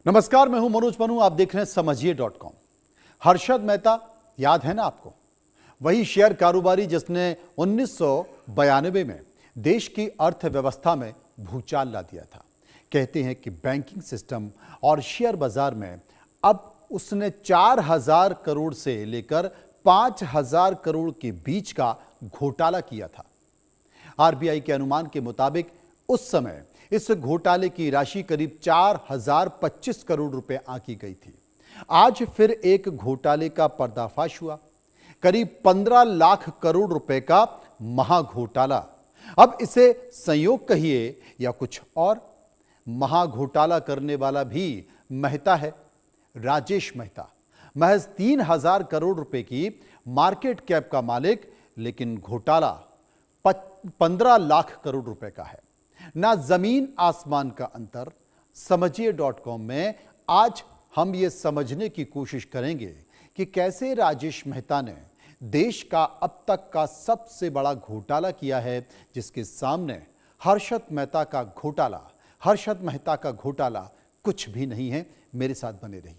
नमस्कार, मैं हूं मनोज पनू। आप देख रहे हैं समझिए.com। हर्षद मेहता याद है ना आपको? वही शेयर कारोबारी जिसने 1992 में देश की अर्थव्यवस्था में भूचाल ला दिया था। कहते हैं कि बैंकिंग सिस्टम और शेयर बाजार में अब उसने 4,000 करोड़ से लेकर 5,000 करोड़ के बीच का घोटाला किया था। आरबीआई के अनुमान के मुताबिक उस समय इस घोटाले की राशि करीब 4,025 करोड़ रुपए आंकी गई थी। आज फिर एक घोटाले का पर्दाफाश हुआ। करीब 15 लाख करोड़ रुपए का महाघोटाला। अब इसे संयोग कहिए या कुछ और, महाघोटाला करने वाला भी मेहता है, राजेश मेहता। महज 3,000 करोड़ रुपए की मार्केट कैप का मालिक, लेकिन घोटाला 15 लाख करोड़ रुपए का है। ना जमीन आसमान का अंतर। समझिए.com में आज हम ये समझने की कोशिश करेंगे कि कैसे राजेश मेहता ने देश का अब तक का सबसे बड़ा घोटाला किया है, जिसके सामने हर्षद मेहता का घोटाला कुछ भी नहीं है। मेरे साथ बने रहिए।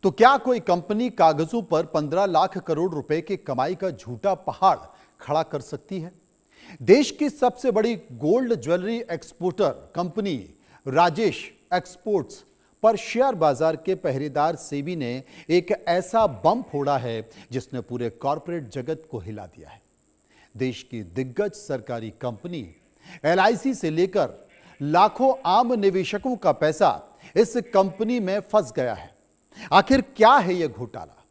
तो क्या कोई कंपनी कागजों पर 15 लाख करोड़ रुपए के कमाई का झूठा पहाड़ खड़ा कर सकती है? देश की सबसे बड़ी gold jewellery exporter company Rajesh exports पर शेयर बाजार के पहरेदार सेबी ने एक ऐसा बम फोड़ा है जिसने पूरे कॉरपोरेट जगत को हिला दिया है। देश की दिग्गज सरकारी कंपनी एलआईसी से लेकर लाखों आम निवेशकों का पैसा इस कंपनी में फंस गया है। आखिर क्या है यह घोटाला?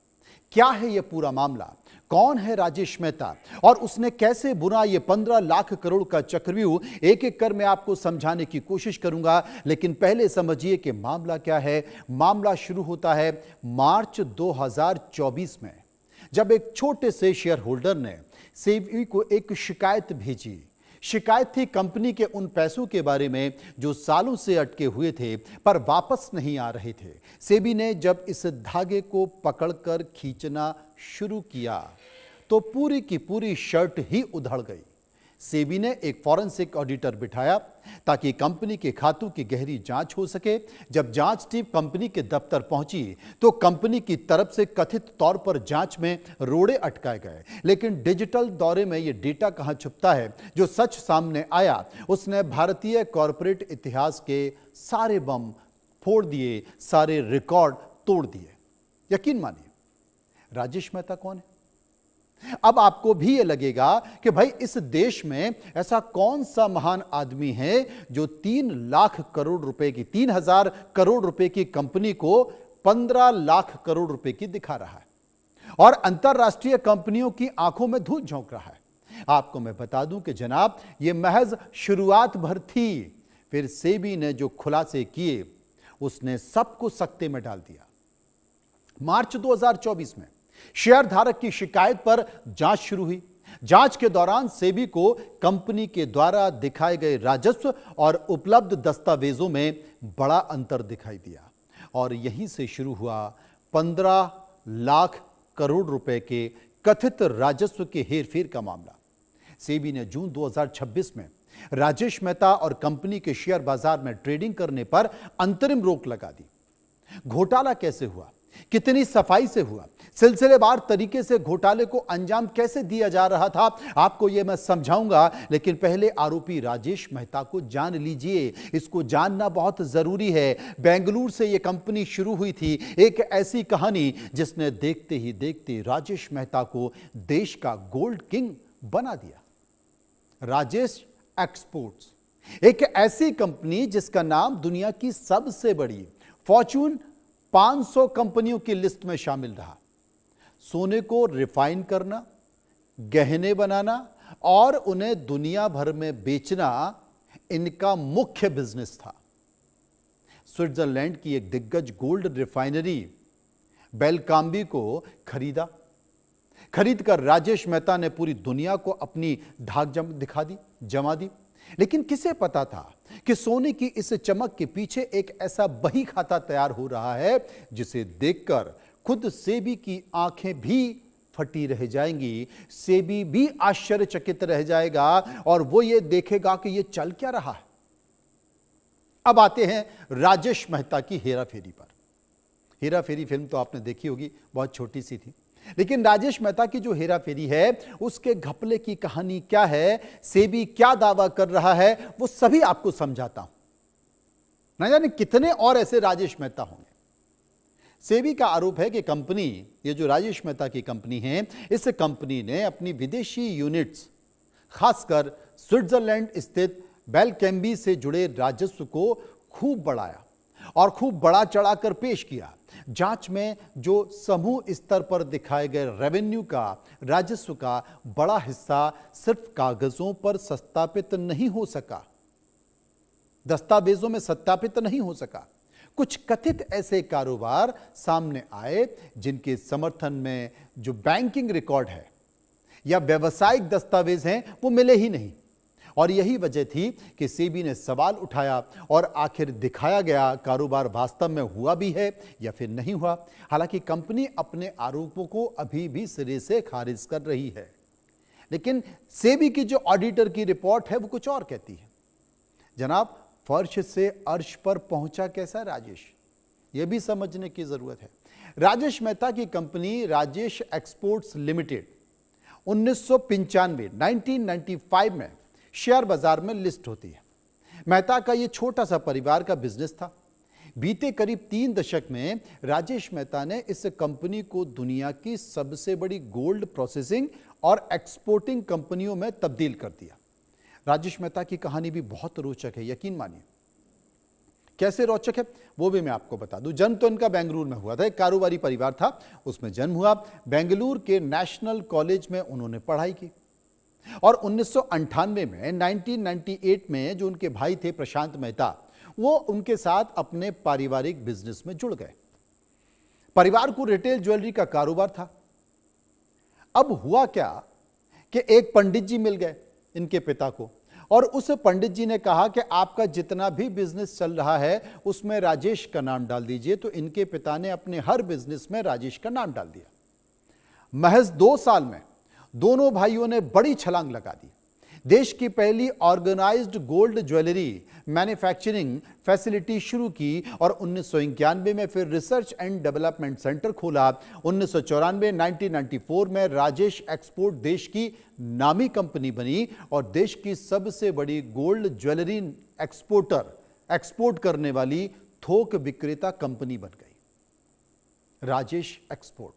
क्या है यह पूरा मामला? कौन है राजेश मेहता और उसने कैसे बुना यह 15 लाख करोड़ का चक्रव्यूह? एक एक कर मैं आपको समझाने की कोशिश करूंगा, लेकिन पहले समझिए कि मामला क्या है। मामला शुरू होता है मार्च 2024 में, जब एक छोटे से शेयर होल्डर ने सेबी को एक शिकायत भेजी। शिकायत थी कंपनी के उन पैसों के बारे में जो सालों से अटके हुए थे पर वापस नहीं आ रहे थे। सेबी ने जब इस धागे को पकड़कर खींचना शुरू किया तो पूरी की पूरी शर्ट ही उधड़ गई। सेबी ने एक फॉरेंसिक ऑडिटर बिठाया ताकि कंपनी के खातों की गहरी जांच हो सके। जब जांच टीम कंपनी के दफ्तर पहुंची तो कंपनी की तरफ से कथित तौर पर जांच में रोड़े अटकाए गए, लेकिन डिजिटल दौरे में यह डेटा कहां छुपता है। जो सच सामने आया उसने भारतीय कॉरपोरेट इतिहास के सारे बम फोड़ दिए, सारे रिकॉर्ड तोड़ दिए। यकीन मानिए, राजेश मेहता कौन है? अब आपको भी यह लगेगा कि भाई इस देश में ऐसा कौन सा महान आदमी है जो 3,000 करोड़ रुपए की कंपनी को 15 लाख करोड़ रुपए की दिखा रहा है और अंतरराष्ट्रीय कंपनियों की आंखों में धूल झोंक रहा है। आपको मैं बता दूं कि जनाब, यह महज शुरुआत भर थी। फिर सेबी ने जो खुलासे किए उसने सबको सकते में डाल दिया। मार्च 2024 में शेयर धारक की शिकायत पर जांच शुरू हुई। जांच के दौरान सेबी को कंपनी के द्वारा दिखाए गए राजस्व और उपलब्ध दस्तावेजों में बड़ा अंतर दिखाई दिया और यहीं से शुरू हुआ 15 लाख करोड़ रुपए के कथित राजस्व के हेरफेर का मामला। सेबी ने जून 2026 में राजेश मेहता और कंपनी के शेयर बाजार में ट्रेडिंग करने पर अंतरिम रोक लगा दी। घोटाला कैसे हुआ, कितनी सफाई से हुआ, सिलसिलेवार तरीके से घोटाले को अंजाम कैसे दिया जा रहा था, आपको यह मैं समझाऊंगा। लेकिन पहले आरोपी राजेश मेहता को जान लीजिए। इसको जानना बहुत जरूरी है। बेंगलुरु से यह कंपनी शुरू हुई थी, एक ऐसी कहानी जिसने देखते ही देखते राजेश मेहता को देश का गोल्ड किंग बना दिया। राजेश एक्सपोर्ट्स एक ऐसी कंपनी जिसका नाम दुनिया की सबसे बड़ी फॉर्च्यून 500 कंपनियों की लिस्ट में शामिल रहा। सोने को रिफाइन करना, गहने बनाना और उन्हें दुनिया भर में बेचना इनका मुख्य बिजनेस था। स्विट्जरलैंड की एक दिग्गज गोल्ड रिफाइनरी बेलकाम्बी को खरीदकर राजेश मेहता ने पूरी दुनिया को अपनी धाक जमा दी। लेकिन किसे पता था कि सोने की इस चमक के पीछे एक ऐसा बही खाता तैयार हो रहा है जिसे देखकर खुद सेबी की आंखें भी फटी रह जाएंगी। सेबी भी आश्चर्यचकित रह जाएगा और वो ये देखेगा कि ये चल क्या रहा है। अब आते हैं राजेश मेहता की हेरा फेरी पर। हेरा फेरी फिल्म तो आपने देखी होगी, बहुत छोटी सी थी, लेकिन राजेश मेहता की जो हेरा फेरी है उसके घपले की कहानी क्या है, सेबी क्या दावा कर रहा है, वो सभी आपको समझाता हूं। न जाने कितने और ऐसे राजेश मेहता होंगे। सेबी का आरोप है कि कंपनी, ये जो राजेश मेहता की कंपनी है, इस कंपनी ने अपनी विदेशी यूनिट्स, खासकर स्विट्जरलैंड स्थित बेलकेम्बी से जुड़े राजस्व को खूब बढ़ाया और खूब बढ़ा चढ़ाकर पेश किया। जांच में जो समूह स्तर पर दिखाए गए रेवेन्यू का, राजस्व का बड़ा हिस्सा सिर्फ कागजों पर सत्यापित नहीं हो सका, दस्तावेजों में सत्यापित नहीं हो सका। कुछ कथित ऐसे कारोबार सामने आए जिनके समर्थन में जो बैंकिंग रिकॉर्ड है या व्यावसायिक दस्तावेज हैं वो मिले ही नहीं। और यही वजह थी कि सेबी ने सवाल उठाया और आखिर दिखाया गया कारोबार वास्तव में हुआ भी है या फिर नहीं हुआ। हालांकि कंपनी अपने आरोपों को अभी भी सिरे से खारिज कर रही है, लेकिन सेबी की जो ऑडिटर की रिपोर्ट है वो कुछ और कहती है। जनाब, फर्श से अर्श पर पहुंचा कैसा राजेश, यह भी समझने की जरूरत है। राजेश मेहता की कंपनी राजेश एक्सपोर्ट्स लिमिटेड 1995 में शेयर बाजार में लिस्ट होती है। मेहता का यह छोटा सा परिवार का बिजनेस था। बीते करीब 3 दशक में राजेश मेहता ने इस कंपनी को दुनिया की सबसे बड़ी गोल्ड प्रोसेसिंग और एक्सपोर्टिंग कंपनियों में तब्दील कर दिया। राजेश मेहता की कहानी भी बहुत रोचक है, यकीन मानिए। कैसे रोचक है वो भी मैं आपको बता दूं। जन्म तो इनका बेंगलुरु में हुआ था, एक कारोबारी परिवार था, उसमें जन्म हुआ। बेंगलुरु के नेशनल कॉलेज में उन्होंने पढ़ाई की और 1998 में 1998 में जो उनके भाई थे प्रशांत मेहता, वो उनके साथ अपने पारिवारिक बिजनेस में जुड़ गए। परिवार को रिटेल ज्वेलरी का कारोबार था। अब हुआ क्या कि एक पंडित जी मिल गए इनके पिता को और उस पंडित जी ने कहा कि आपका जितना भी बिजनेस चल रहा है उसमें राजेश का नाम डाल दीजिए। तो इनके पिता ने अपने हर बिजनेस में राजेश का नाम डाल दिया। महज 2 साल में दोनों भाइयों ने बड़ी छलांग लगा दी। देश की पहली organised gold jewellery manufacturing facility शुरू की और 1991 में फिर रिसर्च एंड डेवलपमेंट सेंटर खोला। 1994 में राजेश एक्सपोर्ट देश की नामी कंपनी बनी और देश की सबसे बड़ी गोल्ड ज्वेलरी एक्सपोर्ट करने वाली थोक विक्रेता कंपनी बन गई, राजेश एक्सपोर्ट।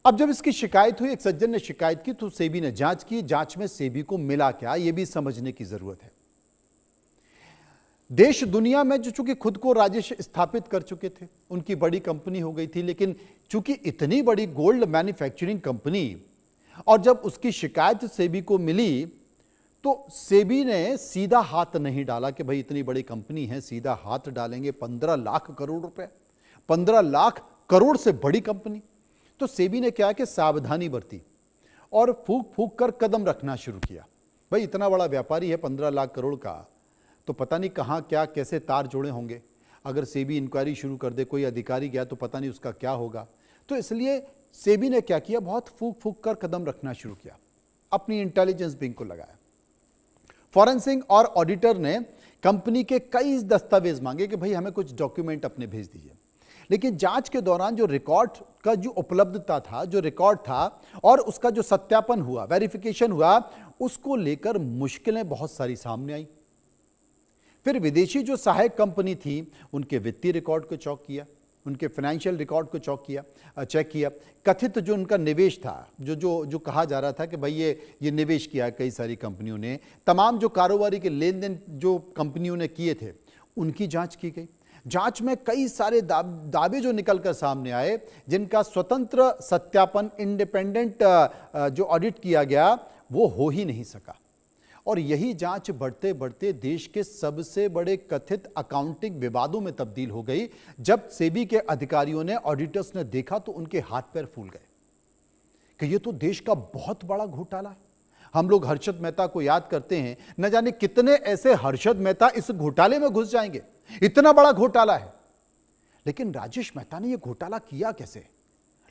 अब जब इसकी शिकायत हुई, एक सज्जन ने शिकायत की, तो सेबी ने जांच की। जांच में सेबी को मिला क्या, यह भी समझने की जरूरत है। देश दुनिया में जो चूंकि खुद को राजेश स्थापित कर चुके थे, उनकी बड़ी कंपनी हो गई थी, लेकिन चूंकि इतनी बड़ी गोल्ड मैन्युफैक्चरिंग कंपनी, और जब उसकी शिकायत सेबी को मिली तो सेबी ने सीधा हाथ नहीं डाला कि भाई इतनी बड़ी कंपनी है, सीधा हाथ डालेंगे 15 लाख करोड़ रुपए, 15 लाख करोड़ से बड़ी कंपनी। तो सेबी ने क्या कि सावधानी बरती और फूक फूक कर कदम रखना शुरू किया। भाई इतना बड़ा व्यापारी है 15 लाख करोड़ का, तो पता नहीं कहाँ क्या कैसे तार जोड़े होंगे। अगर सेबी इंक्वायरी शुरू कर दे, कोई अधिकारी गया तो पता नहीं उसका क्या होगा। तो इसलिए सेबी ने क्या किया, बहुत फूक फूक कर कदम रखना शुरू किया, अपनी इंटेलिजेंस विंग को लगाया। फॉरेंसिक और ऑडिटर ने कंपनी के कई दस्तावेज मांगे कि भाई हमें कुछ डॉक्यूमेंट अपने भेज दीजिए। लेकिन जांच के दौरान जो रिकॉर्ड का जो उपलब्धता था, जो रिकॉर्ड था और उसका जो सत्यापन हुआ, वेरिफिकेशन हुआ, उसको लेकर मुश्किलें बहुत सारी सामने आई। फिर विदेशी जो सहायक कंपनी थी, उनके वित्तीय रिकॉर्ड को उनके फाइनेंशियल रिकॉर्ड को चेक किया। कथित जो उनका निवेश था, जो कहा जा रहा था कि भाई ये निवेश किया कई सारी कंपनियों ने, तमाम जो कारोबारी के लेन देन जो कंपनियों ने किए थे, उनकी जांच की गई। जांच में कई सारे दावे जो निकलकर सामने आए, जिनका स्वतंत्र सत्यापन, इंडिपेंडेंट जो ऑडिट किया गया, वो हो ही नहीं सका। और यही जांच बढ़ते बढ़ते देश के सबसे बड़े कथित अकाउंटिंग विवादों में तब्दील हो गई। जब सेबी के अधिकारियों ने, ऑडिटर्स ने देखा तो उनके हाथ पैर फूल गए कि ये तो देश का बहुत बड़ा घोटाला है। हम लोग हर्षद मेहता को याद करते हैं, न जाने कितने ऐसे हर्षद मेहता इस घोटाले में घुस जाएंगे, इतना बड़ा घोटाला है। लेकिन राजेश मेहता ने यह घोटाला किया कैसे?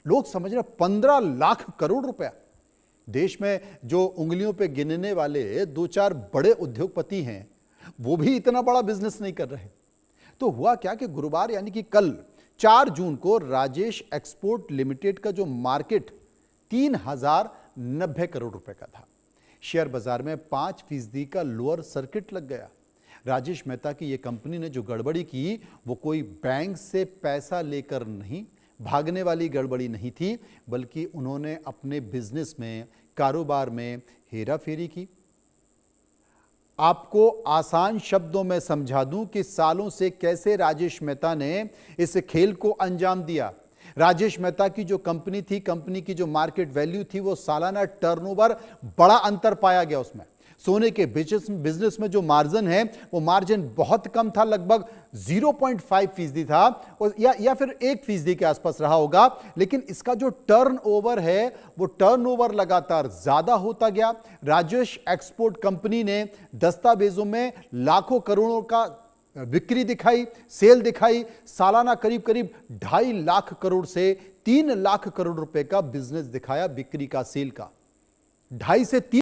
लोग समझ रहे 15 लाख करोड़ रुपया। देश में जो उंगलियों पे गिनने वाले दो चार बड़े उद्योगपति हैं, वो भी इतना बड़ा बिजनेस नहीं कर रहे। तो हुआ क्या कि गुरुवार यानी कि कल 4 जून को राजेश एक्सपोर्ट लिमिटेड का जो मार्केट 3090 करोड़ रुपए का था, शेयर बाजार में 5% का लोअर सर्किट लग गया। राजेश मेहता की ये कंपनी ने जो गड़बड़ी की, वो कोई बैंक से पैसा लेकर नहीं, भागने वाली गड़बड़ी नहीं थी, बल्कि उन्होंने अपने बिजनेस में, कारोबार में हेराफेरी की। आपको आसान शब्दों में समझा दूं कि सालों से कैसे राजेश मेहता ने इस खेल को अंजाम दिया। राजेश मेहता की जो कंपनी थी, कंपनी की जो मार्केट वैल्यू थी, वो सालाना टर्नओवर बड़ा अंतर पाया गया उसमें। सोने के बिजनेस में जो मार्जिन है, वो मार्जिन बहुत कम था, लगभग 0.5% था, और या फिर 1% के आसपास रहा होगा। लेकिन इसका जो टर्नओवर है, वो टर्नओवर लगातार ज्यादा होता गया। राजेश एक्सपोर्ट कंपनी ने दस्तावेजों में लाखों करोड़ों का बिक्री दिखाई, सेल दिखाई। सालाना करीब करीब 2.5 लाख करोड़ से 3 लाख करोड़ रुपए का बिजनेस दिखाया, बिक्री का, सेल का। 2.5 से 3